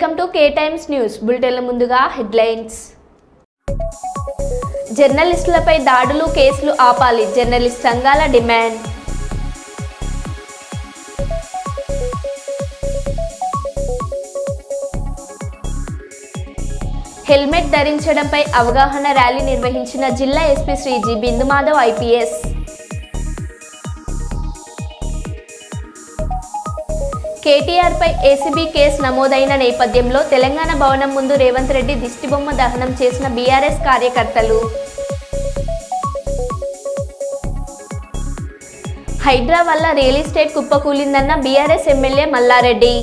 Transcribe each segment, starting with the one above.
Welcome to K times news బులెటిన్ల ముందుగా headlines. జర్నలిస్టులపై దాడులు కేసులు ఆపాలి, జర్నలిస్ట్ సంఘాల డిమాండ్. హెల్మెట్ ధరించడంపై అవగాహన ర్యాలీ నిర్వహించిన జిల్లా SP Shri G Bindumadhav IPS. KTR పై ఏసీబీ కేసు నమోదైన నేపథ్యంలో తెలంగాణ భవనం ముందు రేవంత్ రెడ్డి దిష్టిబొమ్మ దహనం చేసిన బీఆర్ఎస్ కార్యకర్తలు. హైడ్రా వల్ల రియల్ ఎస్టేట్ కుప్పకూలిందన్న బీఆర్ఎస్ ఎమ్మెల్యే మల్లారెడ్డి.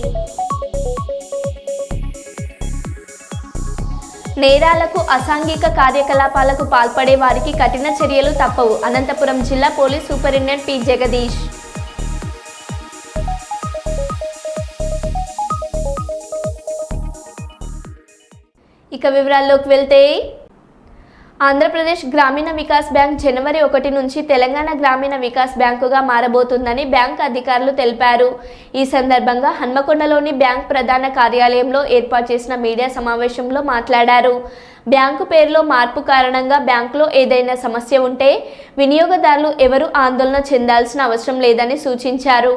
నేరాలకు అసాంఘిక కార్యకలాపాలకు పాల్పడే వారికి కఠిన చర్యలు తప్పవు, అనంతపురం జిల్లా పోలీస్ సూపరింటెండెంట్ పి జగదీష్. ఇక వివరాల్లోకి వెళ్తే, ఆంధ్రప్రదేశ్ గ్రామీణ వికాస్ బ్యాంక్ జనవరి 1 నుంచి తెలంగాణ గ్రామీణ వికాస్ బ్యాంకుగా మారబోతుందని బ్యాంక్ అధికారులు తెలిపారు. ఈ సందర్భంగా హన్మకొండలోని బ్యాంక్ ప్రధాన కార్యాలయంలో ఏర్పాటు చేసిన మీడియా సమావేశంలో మాట్లాడారు. బ్యాంకు పేరులో మార్పు కారణంగా బ్యాంకులో ఏదైనా సమస్య ఉంటే వినియోగదారులు ఎవరూ ఆందోళన చెందాల్సిన అవసరం లేదని సూచించారు.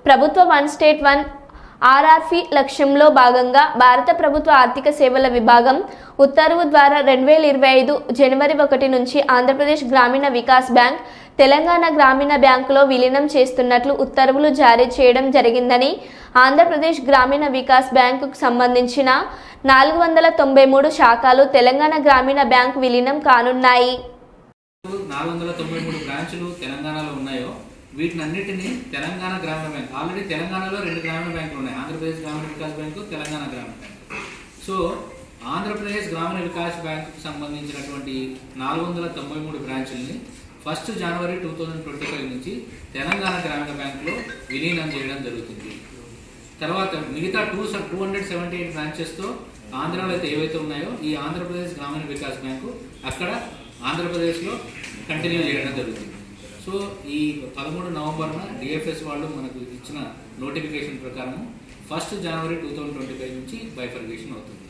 ప్రభుత్వ వన్ స్టేట్ వన్ ఆర్ఆర్పి లక్ష్యంలో భాగంగా భారత ప్రభుత్వ ఆర్థిక సేవల విభాగం ఉత్తర్వు ద్వారా 2025 జనవరి 1 నుంచి ఆంధ్రప్రదేశ్ గ్రామీణ వికాస్ బ్యాంక్ తెలంగాణ గ్రామీణ బ్యాంకులో విలీనం చేస్తున్నట్లు ఉత్తర్వులు జారీ చేయడం జరిగిందని, ఆంధ్రప్రదేశ్ గ్రామీణ వికాస్ బ్యాంకుకు సంబంధించిన 493 శాఖలు తెలంగాణ గ్రామీణ బ్యాంక్ విలీనం కానున్నాయి. 493 బ్రాంచులు తెలంగాణలో ఉన్నాయో వీటినన్నిటినీ తెలంగాణ గ్రామీణ బ్యాంక్, ఆల్రెడీ తెలంగాణలో 2 గ్రామీణ బ్యాంకులు ఉన్నాయి, ఆంధ్రప్రదేశ్ గ్రామీణ వికాస్ బ్యాంకు, తెలంగాణ గ్రామీణ బ్యాంక్. సో ఆంధ్రప్రదేశ్ గ్రామీణ వికాస్ బ్యాంకుకు సంబంధించినటువంటి 493 బ్రాంచుల్ని 1 జనవరి 2025 నుంచి తెలంగాణ గ్రామీణ బ్యాంకులో విలీనం చేయడం జరుగుతుంది. తర్వాత మిగతా 278 బ్రాంచెస్తో ఆంధ్రాలో అయితే ఏవైతే ఉన్నాయో ఈ ఆంధ్రప్రదేశ్ గ్రామీణ వికాస్ బ్యాంకు అక్కడ ఆంధ్రప్రదేశ్లో కంటిన్యూ చేయడం జరుగుతుంది. సో ఈ 13 నవంబర్న డిఎఫ్ఎస్ వాళ్ళు మనకు ఇచ్చిన నోటిఫికేషన్ ప్రకారం 1 జనవరి 2025 నుంచి బైఫర్గేషన్ అవుతుంది.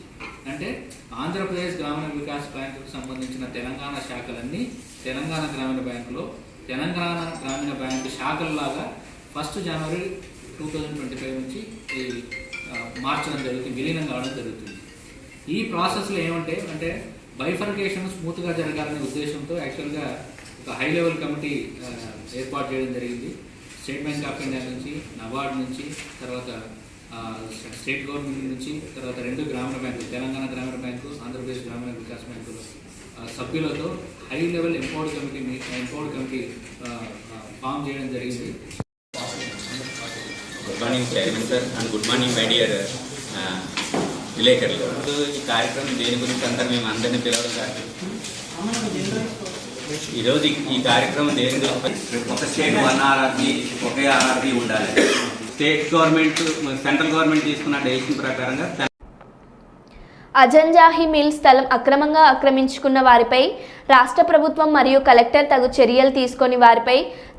అంటే ఆంధ్రప్రదేశ్ గ్రామీణ వికాస్ బ్యాంకుకు సంబంధించిన తెలంగాణ శాఖలన్నీ తెలంగాణ గ్రామీణ బ్యాంకులో తెలంగాణ గ్రామీణ బ్యాంకు శాఖల్లాగా 1 జనవరి 2025 నుంచి మార్చడం జరుగుతుంది, విలీనం కావడం జరుగుతుంది. ఈ ప్రాసెస్లో అంటే బైఫర్గేషన్ స్మూత్గా జరగాలనే ఉద్దేశంతో యాక్చువల్గా ఒక హై లెవెల్ కమిటీ ఏర్పాటు చేయడం జరిగింది. స్టేట్ బ్యాంక్ ఆఫ్ ఇండియా నుంచి, నబార్డ్ నుంచి, తర్వాత స్టేట్ గవర్నమెంట్ నుంచి, తర్వాత 2 గ్రామీణ బ్యాంకులు తెలంగాణ గ్రామీణ బ్యాంకు, ఆంధ్రప్రదేశ్ గ్రామీణ వికాస్ బ్యాంకులు సభ్యులతో high level empowered committee form చేయడం జరిగింది. Good morning chairman sir and good morning my dear విలేకరులు. ఈ కార్యక్రమం దేని గురించి అంతా మేము అందరినీ పిలవడం కాదు. ఈరోజు ఈ కార్యక్రమం దేని గురించి, ఒక స్టేట్ 1 ఆర్ఆర్బి ఒకే ఆర్ఆర్బి ఉండాలి. స్టేట్ గవర్నమెంట్ సెంట్రల్ గవర్నమెంట్ తీసుకున్న డెసిషన్ ప్రకారంగా అజంజాహి మిల్ స్థలం అక్రమంగా ఆక్రమించుకున్న వారిపై రాష్ట్ర ప్రభుత్వం మరియు కలెక్టర్ తగు చర్యలు తీసుకొని వారిపై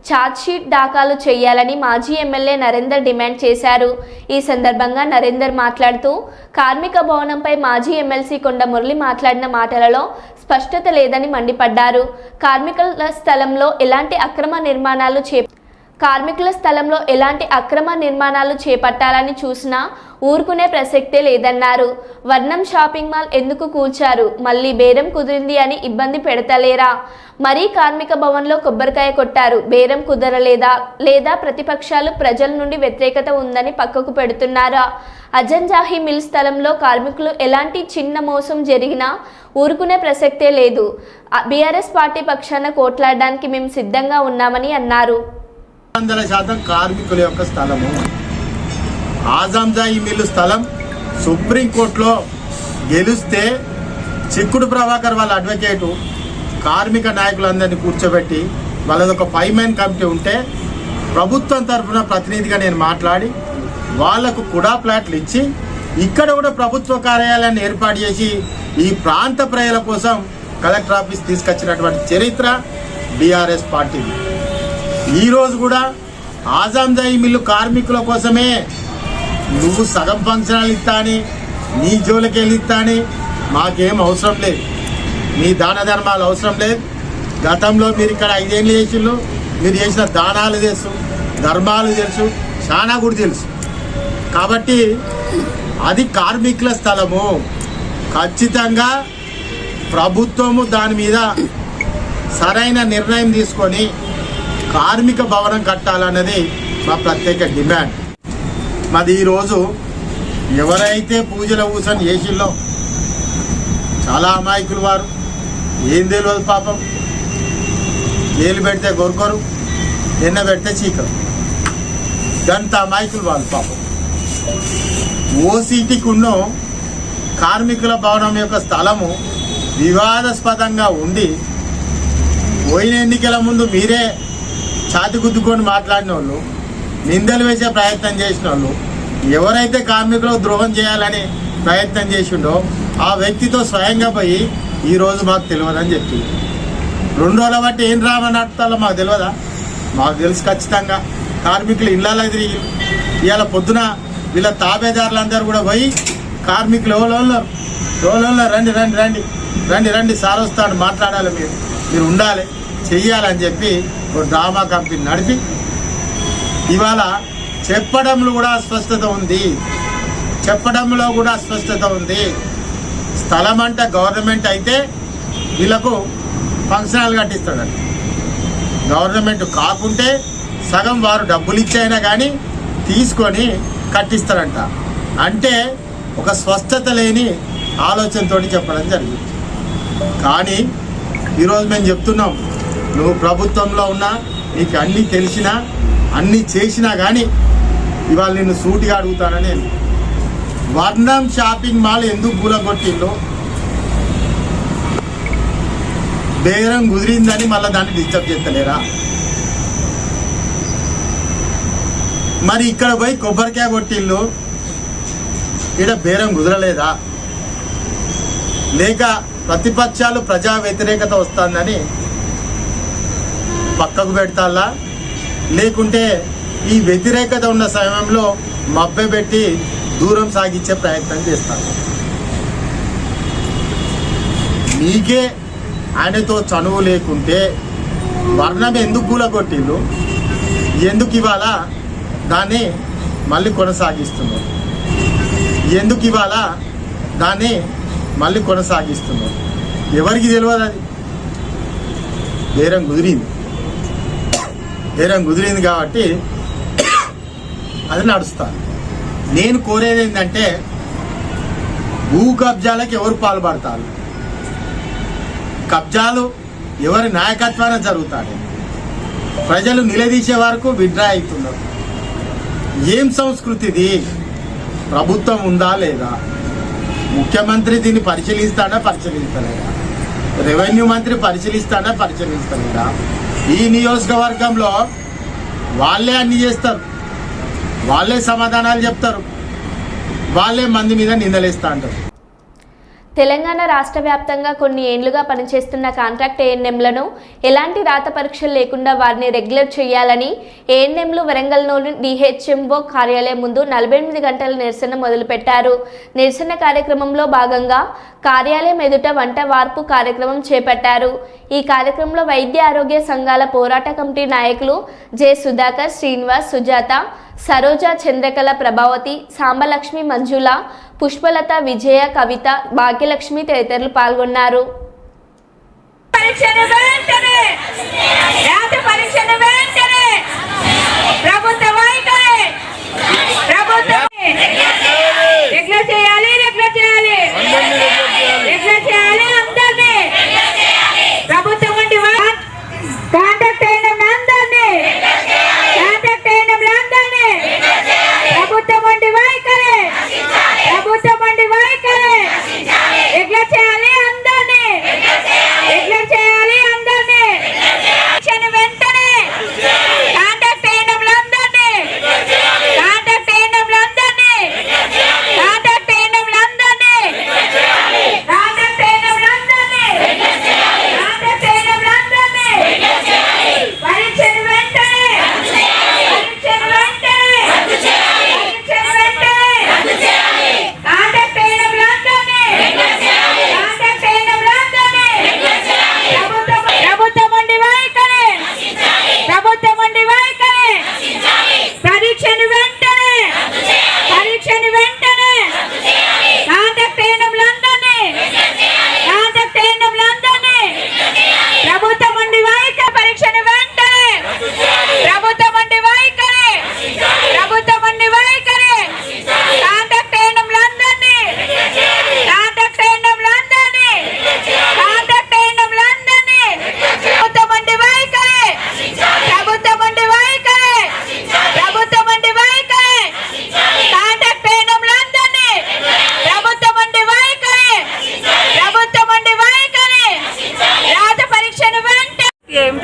ఛార్జ్షీట్ దాఖలు చేయాలని మాజీ ఎమ్మెల్యే నరేందర్ డిమాండ్ చేశారు. ఈ సందర్భంగా నరేందర్ మాట్లాడుతూ, కార్మిక భవనంపై మాజీ ఎమ్మెల్సీ కొండ మురళి మాట్లాడిన మాటలలో స్పష్టత లేదని మండిపడ్డారు. కార్మికుల స్థలంలో ఎలాంటి అక్రమ నిర్మాణాలు చేపట్టాలని చూసినా ఊరుకునే ప్రసక్తే లేదన్నారు. వర్ణం షాపింగ్ మాల్ ఎందుకు కూల్చారు, మళ్ళీ బేరం కుదిరింది అని ఇబ్బంది పెడతలేరా, మరీ కార్మిక భవన్లో కొబ్బరికాయ కొట్టారు, బేరం కుదరలేదా, లేదా ప్రతిపక్షాలు ప్రజల నుండి వ్యతిరేకత ఉందని పక్కకు పెడుతున్నారా, అజంజాహి మిల్ స్థలంలో కార్మికులు ఎలాంటి చిన్న మోసం జరిగినా ఊరుకునే ప్రసక్తే లేదు. బీఆర్ఎస్ పార్టీ పక్షాన కోట్లాడడానికి మేము సిద్ధంగా ఉన్నామని అన్నారు. 100% కార్మికుల యొక్క స్థలము ఆజంజాయి మిల్లు స్థలం సుప్రీంకోర్టులో గెలిస్తే చిక్కుడు ప్రభాకర్ వాళ్ళ అడ్వకేటు కార్మిక నాయకులందరినీ కూర్చోబెట్టి వాళ్ళదొక 5 మెన్ కమిటీ ఉంటే ప్రభుత్వం తరఫున ప్రతినిధిగా నేను మాట్లాడి వాళ్లకు కుడా ప్లాట్లు ఇచ్చి ఇక్కడ కూడా ప్రభుత్వ కార్యాలయాన్ని ఏర్పాటు చేసి ఈ ప్రాంత ప్రజల కోసం కలెక్టర్ ఆఫీస్ తీసుకొచ్చినటువంటి చరిత్ర బీఆర్ఎస్ పార్టీది. ఈరోజు కూడా ఆజంజాయి మిల్లు కార్మికుల కోసమే నువ్వు సగం ఫంక్షన్లు ఇస్తా అని నీ జోలికి వెళ్ళిస్తాని మాకేం అవసరం లేదు, మీ దాన ధర్మాలు అవసరం లేదు. గతంలో మీరు ఇక్కడ 5 ఏళ్ళు చేసిళ్ళు, మీరు చేసిన దానాలు తెలుసు, ధర్మాలు తెలుసు, చాలా కూడా తెలుసు. కాబట్టి అది కార్మికుల స్థలము, ఖచ్చితంగా ప్రభుత్వము దాని మీద సరైన నిర్ణయం తీసుకొని కార్మిక భవనం కట్టాలన్నది మా ప్రత్యేక డిమాండ్. మాది ఈరోజు ఎవరైతే పూజల ఊసని చేసిల్లో చాలా అమాయకులు వారు, ఏం తెలియదు పాపం. ఏలు పెడితే గొరకొరు, ఎన్న పెడితే చీకరు, గంత అమాయకులు వాళ్ళు పాపం. ఓసీటీకి ఉన్న కార్మికుల భవనం యొక్క స్థలము వివాదాస్పదంగా ఉండి పోయిన ఎన్నికల ముందు మీరే ఛాతి గుద్దుకొని మాట్లాడిన వాళ్ళు, నిందలు వేసే ప్రయత్నం చేసిన వాళ్ళు, ఎవరైతే కార్మికులకు ద్రోహం చేయాలని ప్రయత్నం చేసిండో ఆ వ్యక్తితో స్వయంగా పోయి ఈరోజు మాకు తెలియదని చెప్పి 2 రోజుల బట్టి ఏం డ్రామా నడుపుతాలో మాకు తెలియదా? మాకు తెలుసు ఖచ్చితంగా. కార్మికులు ఇళ్ళకి తిరిగి ఇవాళ పొద్దున వీళ్ళ తాబేదారులందరూ కూడా పోయి కార్మికులు ఎవరో రండి రండి రండి రండి రండి సార్ వస్తాడు, మాట్లాడాలి, మీరు ఉండాలి, చెయ్యాలని చెప్పి ఒక డ్రామా కంపెనీ నడిపి ఇవాళ చెప్పడంలో కూడా అస్పష్టత ఉంది. స్థలం అంటే గవర్నమెంట్ అయితే వీళ్ళకు ఫంక్షన్ హాల్ కట్టిస్తాడంట, గవర్నమెంట్ కాకుంటే సగం వారు డబ్బులు ఇచ్చైనా కానీ తీసుకొని కట్టిస్తారంట. అంటే ఒక స్పష్టత లేని ఆలోచనతో చెప్పడం జరిగింది. కానీ ఈరోజు మేము చెప్తున్నాం, నువ్వు ప్రభుత్వంలో ఉన్నా, నీకు అన్నీ తెలిసినా, అన్నీ చేసినా కానీ ఇవాళ నిన్ను సూటిగా అడుగుతానని. వర్ణం షాపింగ్ మాల్ ఎందుకు కూలగొట్టిందో బేరం కుదిరిందని మళ్ళీ దాన్ని డిస్టర్బ్ చేస్తలేరా? మరి ఇక్కడ పోయి కొబ్బరికాయ కొట్టిళ్ళు, ఇక్కడ బేరం కుదరలేదా? లేక ప్రతిపక్షాలు ప్రజా వ్యతిరేకత వస్తుందని పక్కకు పెడతాలా, లేకుంటే ఈ వ్యతిరేకత ఉన్న సమయంలో మభ్యపెట్టి దూరం సాగించే ప్రయత్నం చేస్తారు? మీకే ఆయనతో చనువు లేకుంటే వర్ణం ఎందుకు కూలగొట్టిళ్ళు, ఎందుకు ఇవాళ దాన్ని మళ్ళీ కొనసాగిస్తున్నారు? ఎవరికి తెలియదు? అది బేరం కుదిరింది కాబట్టి అది నడుస్తారు. నేను కోరేది ఏంటంటే భూ కబ్జాలకు ఎవరు పాల్పడతారు, కబ్జాలు ఎవరి నాయకత్వాన జరుగుతాడు, ప్రజలు నిలదీసే వరకు విడ్రా అవుతున్నారు. ఏం సంస్కృతిది? ప్రభుత్వం ఉందా లేదా? ముఖ్యమంత్రి దీన్ని పరిశీలిస్తలేదా? రెవెన్యూ మంత్రి పరిశీలిస్తలేదా? ఈ నియోజకవర్గంలో వాళ్ళే అన్ని చేస్తారు, వాళ్ళే సమాధానాలు చెప్తారు, వాళ్ళే మంది మీద నిందలేస్తా అంటారు. తెలంగాణ రాష్ట్ర వ్యాప్తంగా కొన్ని ఏళ్లుగా పనిచేస్తున్న కాంట్రాక్ట్ ఏఎన్ఎంలను ఎలాంటి రాత పరీక్షలు లేకుండా వారిని రెగ్యులర్ చేయాలని ఏఎన్ఎంలు వరంగల్లోని డిహెచ్ఎంఓ కార్యాలయం ముందు 48 గంటల నిరసన మొదలుపెట్టారు. నిరసన కార్యక్రమంలో భాగంగా కార్యాలయం ఎదుట వంట వార్పు కార్యక్రమం చేపట్టారు. ఈ కార్యక్రమంలో వైద్య ఆరోగ్య సంఘాల పోరాట కమిటీ నాయకులు జె సుధాకర్, శ్రీనివాస్, సుజాత, సరోజ, చంద్రకళ, ప్రభావతి, సాంబలక్ష్మి, మంజుల, పుష్పలత, విజయ, కవిత, భాగ్యలక్ష్మి తదితరులు పాల్గొన్నారు.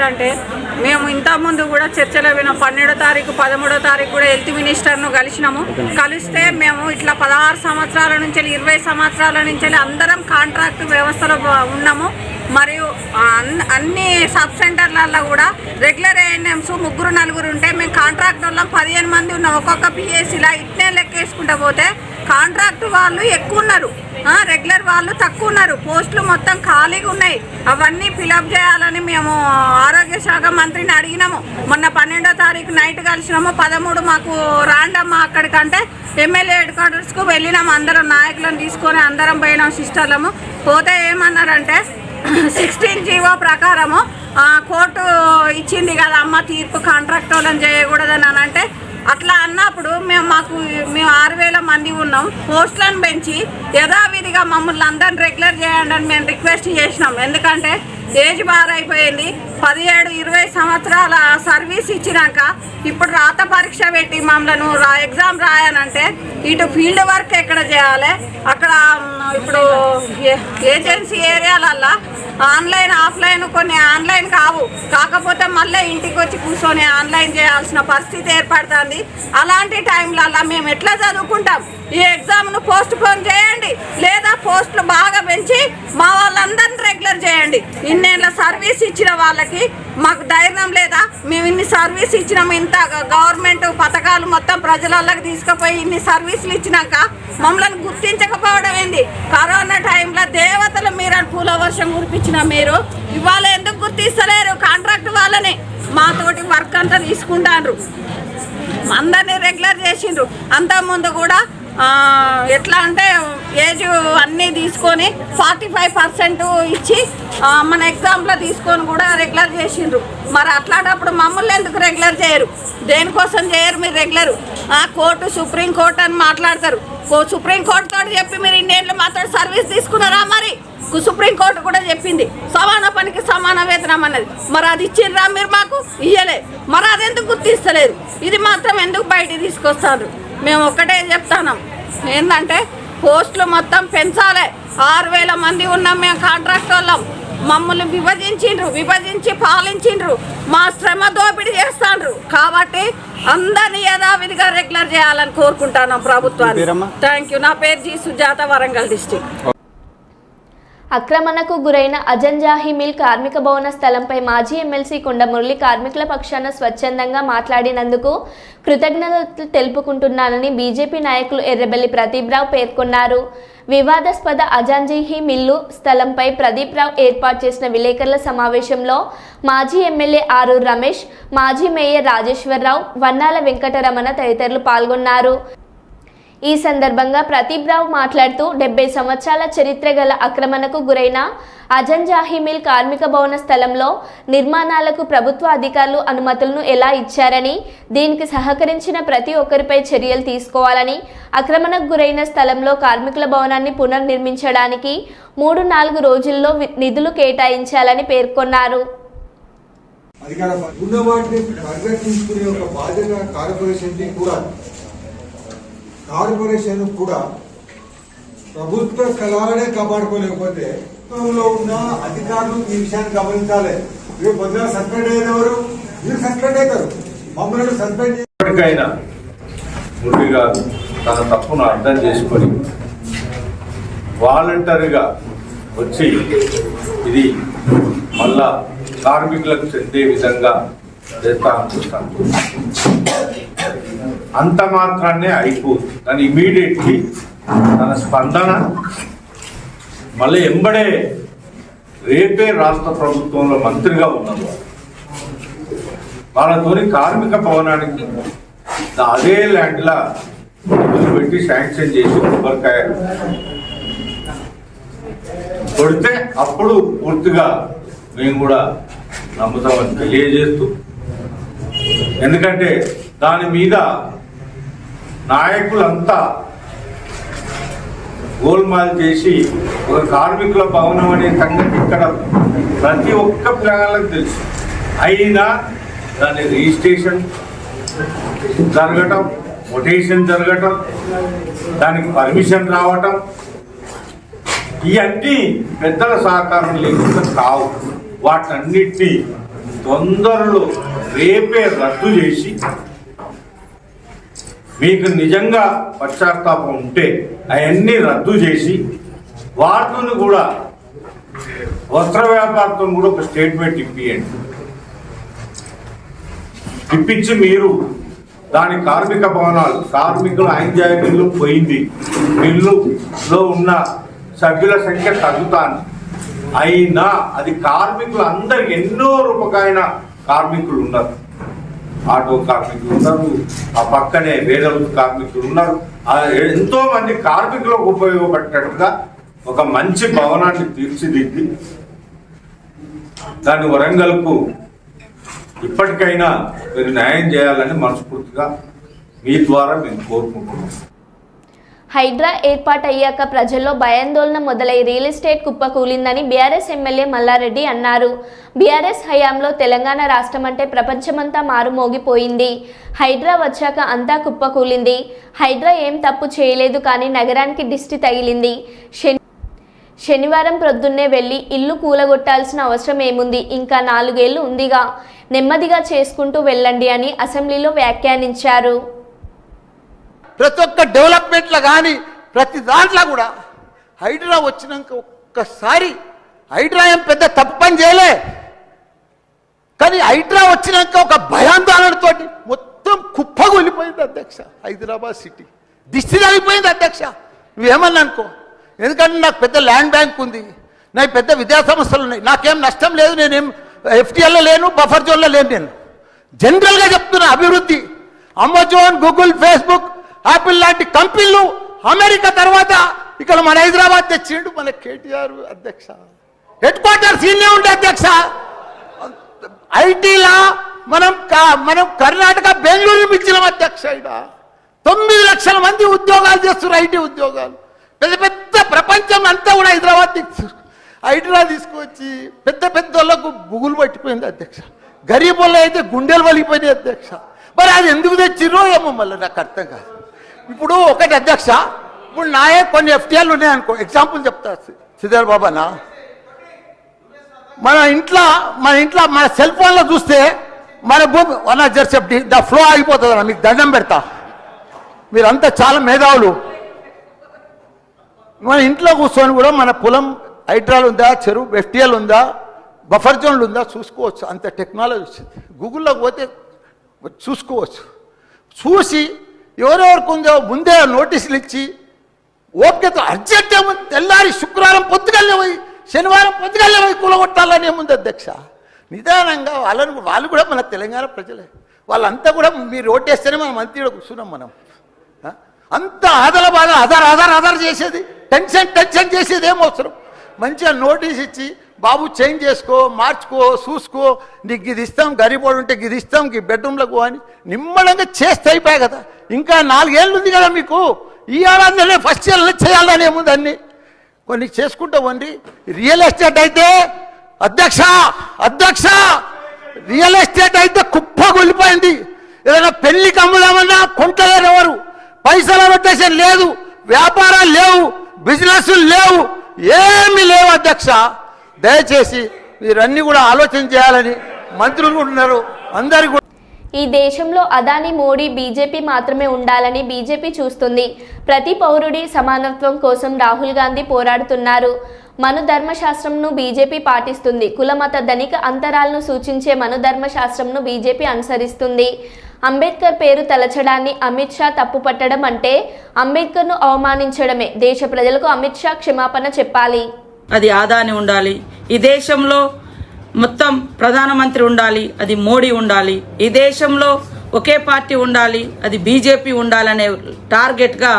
ఏంటంటే మేము ఇంతకుముందు కూడా చర్చలో విన్నాం. 12వ తారీఖు 13వ తారీఖు కూడా హెల్త్ మినిస్టర్ను కలిస్తే మేము ఇట్లా 16 సంవత్సరాల నుంచి 20 సంవత్సరాల నుంచి అందరం కాంట్రాక్ట్ వ్యవస్థలో ఉన్నాము. మరియు అన్ని సబ్ సెంటర్లలో కూడా రెగ్యులర్ ఏఎన్ఎంస్ 3-4 ఉంటే మేము కాంట్రాక్ట్ వాళ్ళం 15 మంది ఉన్నాం. ఒక్కొక్క పిఎస్సీలా ఇట్నే లెక్కేసుకుంటూ పోతే కాంట్రాక్ట్ వాళ్ళు ఎక్కువ ఉన్నారు, రెగ్యులర్ వాళ్ళు తక్కువ ఉన్నారు. పోస్టులు మొత్తం ఖాళీగా ఉన్నాయి. అవన్నీ ఫిలప్ చేయాలని మేము ఆరోగ్య శాఖ మంత్రిని అడిగినాము. మొన్న 12వ తారీఖు నైట్ కలిసినాము. 13 మాకు రాండమ్మా అక్కడికంటే ఎమ్మెల్యే హెడ్ క్వార్టర్స్కు వెళ్ళినాము. అందరం నాయకులను తీసుకొని అందరం పోయినాం సిస్టర్లము. పోతే ఏమన్నారంటే 16 జీవో ప్రకారము కోర్టు ఇచ్చింది కదా అమ్మ తీర్పు, కాంట్రాక్ట్ వాళ్ళని చేయకూడదని అని అంటే అట్లా అన్నప్పుడు మేము 6,000 మంది ఉన్నాం. పోస్టులను పెంచి యథావిధిగా మమ్మల్ని అందరిని రెగ్యులర్ చేయండి అని మేము రిక్వెస్ట్ చేసినాం. ఎందుకంటే ఏజ్ బార్ అయిపోయింది. 17-20 సంవత్సరాల సర్వీస్ ఇచ్చినాక ఇప్పుడు రాత పరీక్ష పెట్టి మమ్మల్ని ఎగ్జామ్ రాయాలంటే ఇటు ఫీల్డ్ వర్క్ ఎక్కడ చేయాలి, అక్కడ ఇప్పుడు ఏజెన్సీ ఏరియాలల్లో ఆన్లైన్ ఆఫ్లైన్ కొన్ని ఆన్లైన్ కాకపోతే మళ్ళీ ఇంటికి వచ్చి కూర్చొని ఆన్లైన్ చేయాల్సిన పరిస్థితి ఏర్పడుతుంది. అలాంటి టైంలలో మేము ఎట్లా చదువుకుంటాం? ఈ ఎగ్జామ్ను పోస్ట్ పోన్ చేయండి, లేదా పోస్టులు బాగా పెంచి మా వాళ్ళందరినీ రెగ్యులర్ చేయండి. ఇన్నేళ్ళ సర్వీస్ ఇచ్చిన వాళ్ళకి మాకు ధైర్యం లేదా? మేము ఇన్ని సర్వీస్ ఇచ్చినాము, ఇంత గవర్నమెంట్ పథకాలు మొత్తం ప్రజలకి తీసుకుపోయి ఇన్ని సర్వీసులు ఇచ్చినాక మమ్మల్ని గుర్తించకపోవడం ఏంది? కరోనా టైంలో దేవతల మీరు పూల వర్షం కురిపించిన మీరు ఇవాళ ఎందుకు గుర్తిస్తలేరు? కాంట్రాక్ట్ వాళ్ళని మాతోటి వర్క్ అంతా తీసుకుంటారు, అందరినీ రెగ్యులర్ చేసిండ్రు. అంతకుముందు కూడా ఎట్లా అంటే ఏజ్ అన్నీ తీసుకొని 45% ఇచ్చి మన ఎగ్జామ్లో తీసుకొని కూడా రెగ్యులర్ చేసిండ్రు. మరి అట్లాంటప్పుడు మమ్మల్ని ఎందుకు రెగ్యులర్ చేయరు? దేనికోసం చేయరు మీరు రెగ్యులర్? కోర్టు సుప్రీంకోర్టు అని మాట్లాడతారు. సుప్రీంకోర్టుతో చెప్పి మీరు ఇన్నేళ్ళు మాతో సర్వీస్ తీసుకున్నారా? మరి సుప్రీంకోర్టు కూడా చెప్పింది సమాన పనికి సమాన వేతనం అన్నది. మరి అది ఇచ్చిండ్రా మీరు? మాకు ఇయ్యలే. మరి అది ఎందుకు గుర్తిస్తలేదు? ఇది మాత్రం ఎందుకు బయటికి తీసుకొస్తారు? మేము ఒక్కటే చెప్తాను ఏంటంటే పోస్టులు మొత్తం పెంచాలి. 6,000 మంది ఉన్నాం మేము కాంట్రాక్ట్ వాళ్ళం. మమ్మల్ని విభజించి పాలించిండ్రు, మా శ్రమ దోపిడీ చేస్తాండ్రు. కాబట్టి అందరినీ యథావిధిగా రెగ్యులర్ చేయాలని కోరుకుంటాను ప్రభుత్వాన్ని. Thank you. నా పేరు జి సుజాత, వరంగల్ డిస్ట్రిక్ట్. ఆక్రమణకు గురైన అజంజాహి మిల్ కార్మిక భవన స్థలంపై మాజీ ఎమ్మెల్సీ కొండ మురళి కార్మికుల పక్షాన స్వచ్ఛందంగా మాట్లాడినందుకు కృతజ్ఞతలు తెలుపుకుంటున్నానని బీజేపీ నాయకులు ఎర్రబెల్లి ప్రదీప్రావు పేర్కొన్నారు. వివాదాస్పద అజంజాహి మిల్లు స్థలంపై ప్రదీప్రావు ఏర్పాటు చేసిన విలేకరుల సమావేశంలో మాజీ ఎమ్మెల్యే ఆరూరు రమేష్, మాజీ మేయర్ రాజేశ్వరరావు, వన్నాల వెంకటరమణ తదితరులు పాల్గొన్నారు. ఈ సందర్భంగా ప్రదీప్రావు మాట్లాడుతూ 70 సంవత్సరాల చరిత్ర గల ఆక్రమణకు గురైన అజంజాహి మిల్ కార్మిక భవన స్థలంలో నిర్మాణాలకు ప్రభుత్వ అధికారులు అనుమతులను ఎలా ఇచ్చారని, దీనికి సహకరించిన ప్రతి ఒక్కరిపై చర్యలు తీసుకోవాలని, ఆక్రమణకు గురైన స్థలంలో కార్మికుల భవనాన్ని పునర్నిర్మించడానికి 3-4 రోజుల్లో నిధులు కేటాయించాలని పేర్కొన్నారు. కార్పొరేషన్ కూడా ప్రభుత్వ స్థలాలనే కాపాడుకోలేకపోతే ఉన్న అధికారులు ఈ విషయాన్ని గమనించాలి. రేపు పొద్దున సస్పెండ్ అయినవారు మీరు సస్పెండ్ అవుతారు, మమ్మల్ని సస్పెండ్ చేయడానికైనా మురళి గారు తన తప్పును అర్థం చేసుకొని వాలంటరీగా వచ్చి ఇది మళ్ళా కార్మికులకు చెందే విధంగా చేస్తా అనుకుంటాను. అంత మాత్రాన్నే అయిపోతుంది. కానీ ఇమీడియట్లీ తన స్పందన మళ్ళీ ఎంబడే రేపే రాష్ట్ర ప్రభుత్వంలో మంత్రిగా ఉన్నది వాళ్ళతోని కార్మిక భవనానికి అదే ల్యాండ్లా పెట్టి శాంక్షన్ చేసి కొబ్బరికాయ కొడితే అప్పుడు పూర్తిగా మేము కూడా నమ్ముతామని తెలియజేస్తూ, ఎందుకంటే దాని మీద నాయకులంతా గోల్మాల్ చేసి ఒక కార్మికుల భవనం అనే సంగతి ఇక్కడ ప్రతి ఒక్క ప్లాన్లకు తెలుసు. అయినా దాని రిజిస్ట్రేషన్ జరగటం, కొటేషన్ జరగటం, దానికి పర్మిషన్ రావటం, ఇవన్నీ పెద్దల సహకారం లేకుండా కావు. వాటన్నిటినీ తొందరలో రేపే రద్దు చేసి, మీకు నిజంగా పశ్చాత్తాపం ఉంటే అవన్నీ రద్దు చేసి వాటిని కూడా వస్త్ర వ్యాపారంతో కూడా ఒక స్టేట్మెంట్ ఇప్పియండి. ఇప్పించి మీరు దాని కార్మిక భవనాలు, కార్మికుల ఎంజాయ్ మిల్లు పోయింది, మిల్లులో ఉన్న సభ్యుల సంఖ్య తగ్గుతాను అయినా అది కార్మికులు అందరికి ఎన్నో రూపకాయన కార్మికులు ఉన్నారు. ఆటో కార్మికులు ఉన్నారు, ఆ పక్కనే వేరే కార్మికులు ఉన్నారు. ఎంతో మంది కార్మికులకు ఉపయోగపడేటట్టుగా ఒక మంచి భవనాన్ని తీర్చిదిద్ది దాన్ని వరంగల్కు ఇప్పటికైనా మీరు న్యాయం చేయాలని మనస్ఫూర్తిగా మీ ద్వారా మేము కోరుకుంటున్నాం. హైడ్రా ఏర్పాటయ్యాక ప్రజల్లో భయాందోళన మొదలై రియల్ ఎస్టేట్ కుప్పకూలిందని బీఆర్ఎస్ ఎమ్మెల్యే మల్లారెడ్డి అన్నారు. బీఆర్ఎస్ హయాంలో తెలంగాణ రాష్ట్రం అంటే ప్రపంచమంతా మారుమోగిపోయింది. హైడ్రా వచ్చాక అంతా కుప్పకూలింది. హైడ్రా ఏం తప్పు చేయలేదు, కానీ నగరానికి దిష్టి తగిలింది. శనివారం ప్రొద్దున్నే వెళ్ళి ఇల్లు కూలగొట్టాల్సిన అవసరం ఏముంది, ఇంకా 4 ఏళ్లు ఉందిగా, నెమ్మదిగా చేసుకుంటూ వెళ్ళండి అని అసెంబ్లీలో వ్యాఖ్యానించారు. ప్రతి ఒక్క డెవలప్మెంట్లో కానీ ప్రతి దాంట్లో కూడా హైడ్రా వచ్చినాక ఒక్కసారి హైడ్రా ఏం పెద్ద తప్పు పని చేయలే, కానీ హైడ్రా వచ్చినాక ఒక భయాందోళనతో మొత్తం కుప్పగొలిపోయింది అధ్యక్ష. హైదరాబాద్ సిటీ దిష్టి తగిలిపోయింది అధ్యక్ష. నువ్వేమన్నా అనుకో, ఎందుకంటే నాకు పెద్ద ల్యాండ్ బ్యాంక్ ఉంది, నాకు పెద్ద విద్యా సంస్థలు ఉన్నాయి, నాకేం నష్టం లేదు, నేనేం FTLలో లేను, బఫర్ జోన్లో లేను. నేను జనరల్గా చెప్తున్నా, అభివృద్ధి అమెజాన్, గూగుల్, ఫేస్బుక్, యాపిల్ లాంటి కంపెనీలు అమెరికా తర్వాత ఇక్కడ మన హైదరాబాద్ తెచ్చిండు మన కేటీఆర్ అధ్యక్ష. హెడ్ క్వార్టర్స్ ఈయనే ఉండే అధ్యక్ష. ఐటీలా మనం కర్ణాటక బెంగళూరు పిలిచినాం అధ్యక్ష. ఇక్కడ 9 లక్షల మంది ఉద్యోగాలు చేస్తున్నారు, ఐటీ ఉద్యోగాలు. పెద్ద పెద్ద ప్రపంచం అంతా కూడా హైడ్రా తీసుకొచ్చి పెద్ద పెద్ద వాళ్ళకు బుగులు పట్టిపోయింది అధ్యక్ష. గరీబుల్లో అయితే గుండెలు వలిగిపోయినాయి అధ్యక్ష. మరి అది ఎందుకు తెచ్చిర్రో ఏమో మళ్ళీ నాకు అర్థం కాదు. ఇప్పుడు ఒకటి అధ్యక్ష, ఇప్పుడు నాయే కొన్ని FTL ఉన్నాయనుకో, ఎగ్జాంపుల్ చెప్తా శ్రీధర్ బాబానా, మన ఇంట్లో మన సెల్ ఫోన్లో చూస్తే మన భూమి ద ఫ్లో ఆగిపోతుంది అన్న. మీకు దండం పెడతా, మీరంతా చాలా మేధావులు. మన ఇంట్లో కూర్చొని కూడా మన పొలం హైడ్రాలు ఉందా, చెరువు FTL ఉందా, బఫర్ జోన్లు ఉందా చూసుకోవచ్చు. అంత టెక్నాలజీ వచ్చింది. గూగుల్లోకి పోతే చూసుకోవచ్చు. చూసి ఎవరెవరికి ఉందో ముందే నోటీసులు ఇచ్చి ఓపికతో అర్జెంట్ ఏముంది, తెల్లారి శుక్రవారం పొద్దుగల్లే పోయి శనివారం పొద్దుగల్లే పోయి కూలగొట్టాలని ఏముంది అధ్యక్ష. నిదానంగా వాళ్ళు కూడా మన తెలంగాణ ప్రజలే, వాళ్ళంతా కూడా మీరు ఓటేస్తేనే మనం మంత్రిలో కూర్చున్నాం. మనం అంత ఆదల బాగా ఆధార్ చేసేది, టెన్షన్ చేసేది ఏం అవసరం. మంచిగా నోటీస్ ఇచ్చి బాబు చేంజ్ చేసుకో, మార్చుకో, చూసుకో, నీకు ఇది ఇస్తాం, గరీబోడు ఉంటే ఇది ఇస్తాం, ఈ బెడ్రూమ్లకు అని నిమ్మడంగా చేస్తే అయిపోయాయి కదా. ఇంకా 4 ఏళ్ళు ఉంది కదా మీకు, ఈ ఏడాదిలోనే ఫస్ట్ ఇయర్లో చేయాలని ఏముంది, అన్ని కొన్ని చేసుకుంటా వండి. రియల్ ఎస్టేట్ అయితే అధ్యక్ష రియల్ ఎస్టేట్ అయితే కుప్పగొలిపోయింది. ఏదైనా పెళ్లికి అమ్ముదామన్నా కొంటలేరు ఎవరు, పైసల రొటేషన్ లేదు, వ్యాపారాలు లేవు, బిజినెస్ లేవు, ఏమీ లేవు అధ్యక్ష. దయచేసి మీరన్నీ కూడా ఆలోచన చేయాలని మంత్రులు ఉన్నారు అందరికీ. ఈ దేశంలో అదాని, మోడీ, బీజేపీ మాత్రమే ఉండాలని బీజేపీ చూస్తుంది. ప్రతి పౌరుడి సమానత్వం కోసం రాహుల్ గాంధీ పోరాడుతున్నారు. మనుధర్మశాస్త్రంను బీజేపీ పాటిస్తుంది. కులమత ధనిక అంతరాలను సూచించే మనుధర్మశాస్త్రంను బీజేపీ అనుసరిస్తుంది. అంబేద్కర్ పేరు తలచడాన్ని అమిత్ షా తప్పుపట్టడం అంటే అంబేద్కర్ను అవమానించడమే. దేశ ప్రజలకు అమిత్ షా క్షమాపణ చెప్పాలి. అది ఆదాని ఉండాలి, ఈ దేశంలో మొత్తం ప్రధానమంత్రి ఉండాలి, అది మోడీ ఉండాలి, ఈ దేశంలో ఒకే పార్టీ ఉండాలి, అది బీజేపీ ఉండాలనే టార్గెట్గా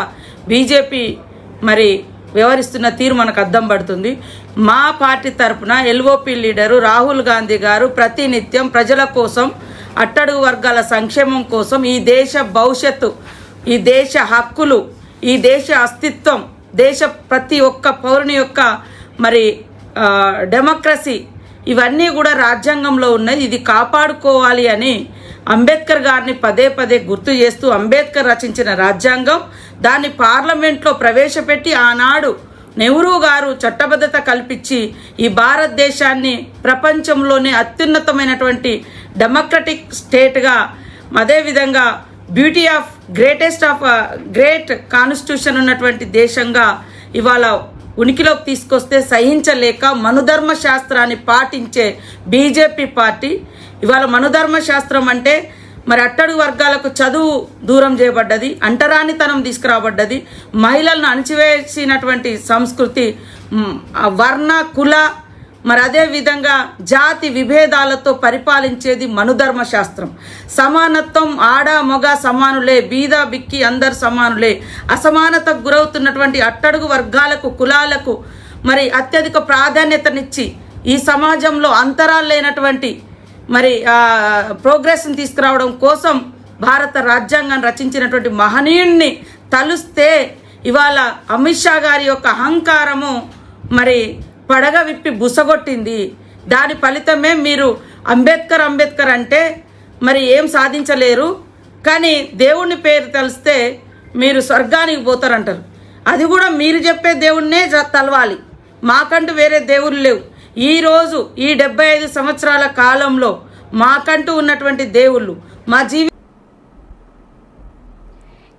బీజేపీ మరి వ్యవహరిస్తున్న తీరు మనకు అద్దం పడుతుంది. మా పార్టీ తరఫున LOP లీడరు రాహుల్ గాంధీ గారు ప్రతినిత్యం ప్రజల కోసం, అట్టడుగు వర్గాల సంక్షేమం కోసం, ఈ దేశ భవిష్యత్తు, ఈ దేశ హక్కులు, ఈ దేశ అస్తిత్వం, దేశ ప్రతి ఒక్క పౌరుని యొక్క మరి డెమోక్రసీ, ఇవన్నీ కూడా రాజ్యాంగంలో ఉన్నాయి, ఇది కాపాడుకోవాలి అని అంబేద్కర్ గారిని పదే పదే గుర్తు చేస్తూ, అంబేద్కర్ రచించిన రాజ్యాంగం, దాన్ని పార్లమెంట్లో ప్రవేశపెట్టి ఆనాడు నెహ్రూ గారు చట్టబద్ధత కల్పించి ఈ భారతదేశాన్ని ప్రపంచంలోనే అత్యున్నతమైనటువంటి డెమోక్రటిక్ స్టేట్గా, అదేవిధంగా బ్యూటీ ఆఫ్ గ్రేట్ కాన్స్టిట్యూషన్ ఉన్నటువంటి దేశంగా ఇవాళ ఉనికిలోకి తీసుకొస్తే సహించలేక మనుధర్మ శాస్త్రాన్ని పాటించే బీజేపీ పార్టీ ఇవాళ మనుధర్మ శాస్త్రం అంటే మరి అట్టడుగు వర్గాలకు చదువు దూరం చేయబడ్డది, అంటరానితనం తీసుకురాబడ్డది, మహిళలను అణచివేసినటువంటి సంస్కృతి, వర్ణ కుల మరి అదే విధంగా జాతి విభేదాలతో పరిపాలించేది మనుధర్మ శాస్త్రం. సమానత్వం, ఆడ మగ సమానులే, బీద బిక్కి అందరు సమానులే, అసమానతకు గురవుతున్నటువంటి అట్టడుగు వర్గాలకు, కులాలకు మరి అత్యధిక ప్రాధాన్యతనిచ్చి ఈ సమాజంలో అంతరాలు లేనటువంటి మరి ప్రోగ్రెస్ని తీసుకురావడం కోసం భారత రాజ్యాంగాన్ని రచించినటువంటి మహనీయుణ్ణి తలుస్తే ఇవాళ అమిత్ షా గారి యొక్క అహంకారము మరి పడగ విప్పి బుసగొట్టింది. దాని ఫలితమే మీరు అంబేద్కర్ అంటే మరి ఏం సాధించలేరు, కానీ దేవుని పేరు తెలిస్తే మీరు స్వర్గానికి పోతారంటారు. అది కూడా మీరు చెప్పే దేవుణ్ణే తలవాలి, మాకంటూ వేరే దేవుళ్ళు లేవు. ఈరోజు ఈ 75 సంవత్సరాల కాలంలో మాకంటూ ఉన్నటువంటి దేవుళ్ళు మా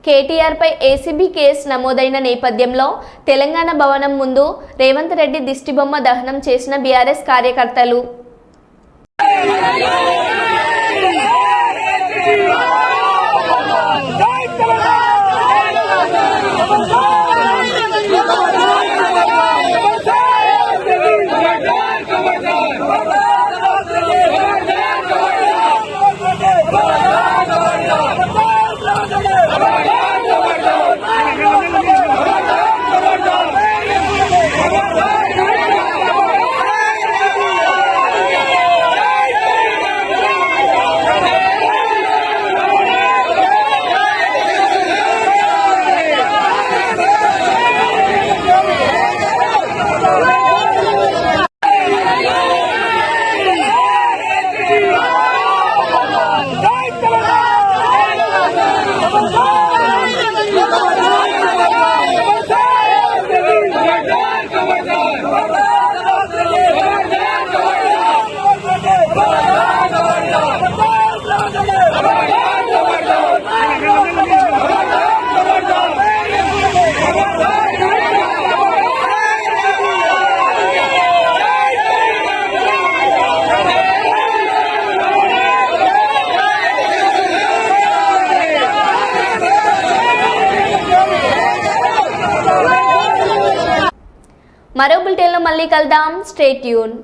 కేటీఆర్పై ఏసీబీ కేసు నమోదైన నేపథ్యంలో తెలంగాణ భవనం ముందు రేవంత్ రెడ్డి దిష్టిబొమ్మ దహనం చేసిన బీఆర్ఎస్ కార్యకర్తలు. మరో బులెటిన్లో మళ్ళీ కలుద్దాం. Stay tune.